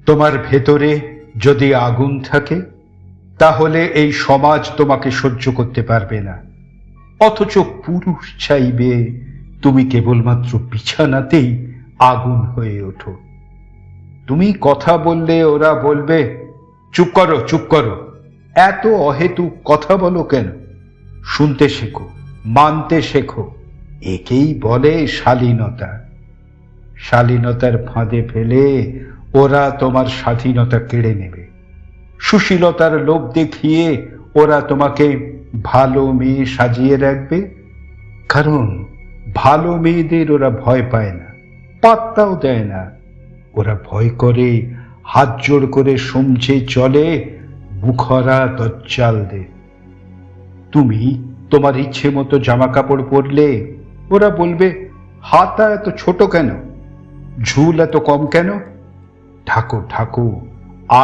তোমার ভেতরে যদি আগুন থাকে তাহলে এই সমাজ তোমাকে সহ্য করতে পারবে না, অথচ পুরুষ চাইবে তুমি কেবলমাত্র বিছানাতেই আগুন হয়ে ওঠো। তুমি কথা বললে ওরা বলবে, চুপ করো চুপ করো, এত অহেতুক কথা বলো কেন? শুনতে শেখো, মানতে শেখো। একেই বলে শালীনতা। শালীনতার ফাঁদে ফেলে ওরা তোমার স্বাধীনতা কেড়ে নেবে। সুশীলতার লোভ দেখিয়ে ওরা তোমাকে ভালো মেয়ে সাজিয়ে রাখবে, কারণ ভালো মেয়েদের ওরা ভয় পায় না, পাত্তাও দেয় না। ওরা ভয় করে, হাত জোড় করে সমঝে চলে মুখরা দজ্জালদের। তুমি তোমার ইচ্ছে মতো জামা কাপড় পরলে ওরা বলবে, হাতা এত ছোট কেন, ঝুল এত কম কেন, ঢাকো ঢাকো,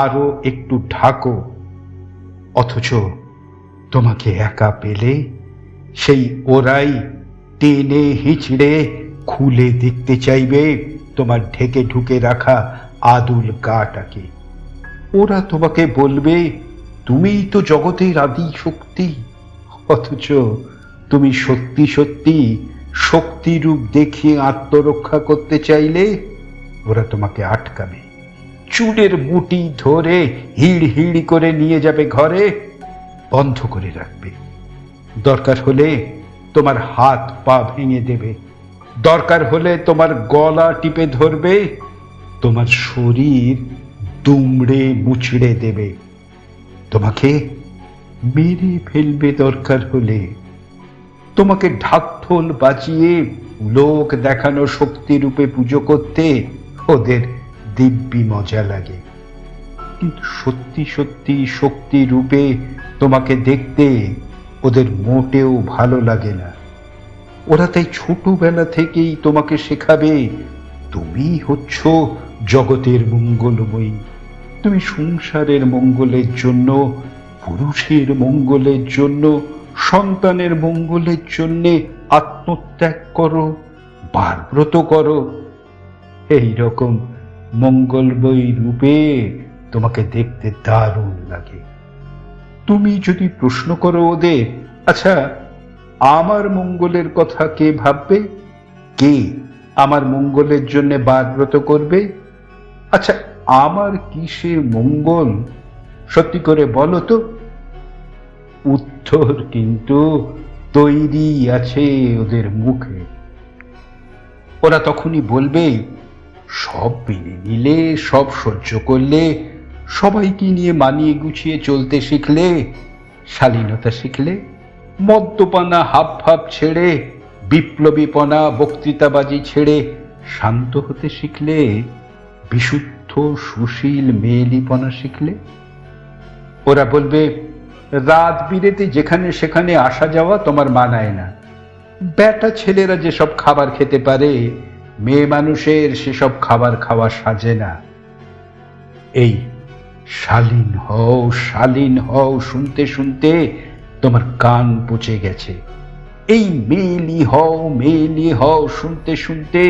আরো একটু ঢাকো। অথচ তোমাকে একা পেলে সেই ওরাই টেনে হিঁচড়ে খুলে দেখতে চাইবে তোমার ঢেকে ঢুকে রাখা আদুল গাটাকে। ওরা তোমাকে বলবে, তুমিই তো জগতের আদি শক্তি। অথচ তুমি সত্যি সত্যি শক্তিরূপ দেখিয়ে আত্মরক্ষা করতে চাইলে ওরা তোমাকে আটকাবে, চুলের মুঠি ধরে হিড় হিড় করে নিয়ে যাবে ঘরে, বন্ধ করে রাখবে। দরকার হলে তোমার হাত পা ভেঙে দেবে, দরকার হলে তোমার গলা টিপে ধরবে, তোমার শরীর দুমড়ে মুচড়ে দেবে, তোমাকে মেরে ফেলবে দরকার হলে। তোমাকে ঢাকঢোল বাজিয়ে লোক দেখানো শক্তি রূপে পুজো করতে ওদের দিব্যি মজা লাগে, কিন্তু সত্যি সত্যি শক্তি রূপে তোমাকে দেখতে ওদের মোটেও ভালো লাগে না। ওরা তাই ছোটবেলা থেকেই তোমাকে শেখাবে, তুমি হচ্ছ জগতের মঙ্গলময়ী। তুমি সংসারের মঙ্গলের জন্য, পুরুষের মঙ্গলের জন্য, সন্তানের মঙ্গলের জন্যে আত্মত্যাগ করো, বারব্রত করো। এই রকম মঙ্গলময়ী রূপে তোমাকে দেখতে দারুণ লাগে। তুমি যদি প্রশ্ন করো ওদের, আচ্ছা আমার মঙ্গলের কথা কে ভাববে, কে আমার মঙ্গলের জন্য বারব্রত করবে, আচ্ছা আমার কিসে মঙ্গল, সত্যি করে বলো তো? উত্তর কিন্তু তৈরি আছে ওদের মুখে। ওরা তখনই বলবে, সব মেনে নিলে, সব সহ্য করলে, সবাইকে নিয়ে মানিয়ে গুছিয়ে চলতে শিখলে, শালীনতা শিখলে, মদ্যপানা হাব ভাব ছেড়ে, বিপ্লবীপনা বক্তৃতাবাজি ছেড়ে শান্ত হতে শিখলে, বিশুদ্ধ সুশীল মেয়েলিপনা শিখলে। ওরা বলবে, রাত বিরেতে যেখানে সেখানে আসা যাওয়া তোমার মানায় না, বেটা ছেলেরা যেসব খাবার খেতে পারে মেয়ে মানুষের সেসব খাবার খাওয়া সাজে না। এই শালীন হও শালীন হও শুনতে শুনতে তোমার কান পচে গেছে। এই মেয়েলি হও শুনতে শুনতে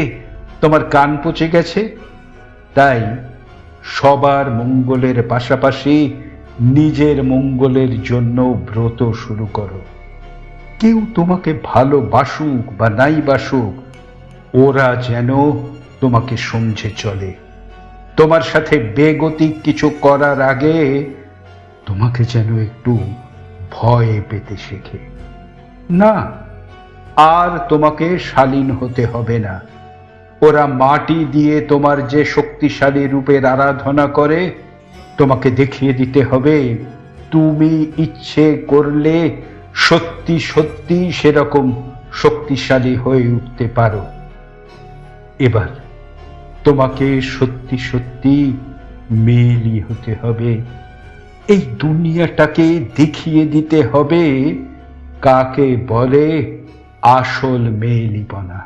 তোমার কান পচে গেছে। তাই সবার মঙ্গলের পাশাপাশি নিজের মঙ্গলের জন্য ব্রত শুরু করো। কেউ তোমাকে ভালোবাসুক বা নাই বাসুক, ওরা যেন তোমাকে সমঝে চলে। তোমার সাথে বেগতিক কিছু করার আগে তোমাকে যেন একটু ভয় পেতে শেখে। না, আর তোমাকে শালীন হতে হবে না। ওরা মাটি দিয়ে তোমার যে শক্তিশালী রূপের আরাধনা করে, তোমাকে দেখিয়ে দিতে হবে তুমি ইচ্ছে করলে সত্যি সত্যি সেরকম শক্তিশালী হয়ে উঠতে পারো। এবার তোমাকে সত্যি সত্যি মেয়েলি হতে হবে। এই দুনিয়াটাকে দেখিয়ে দিতে হবে কাকে বলে আসল মেয়েলিপনা।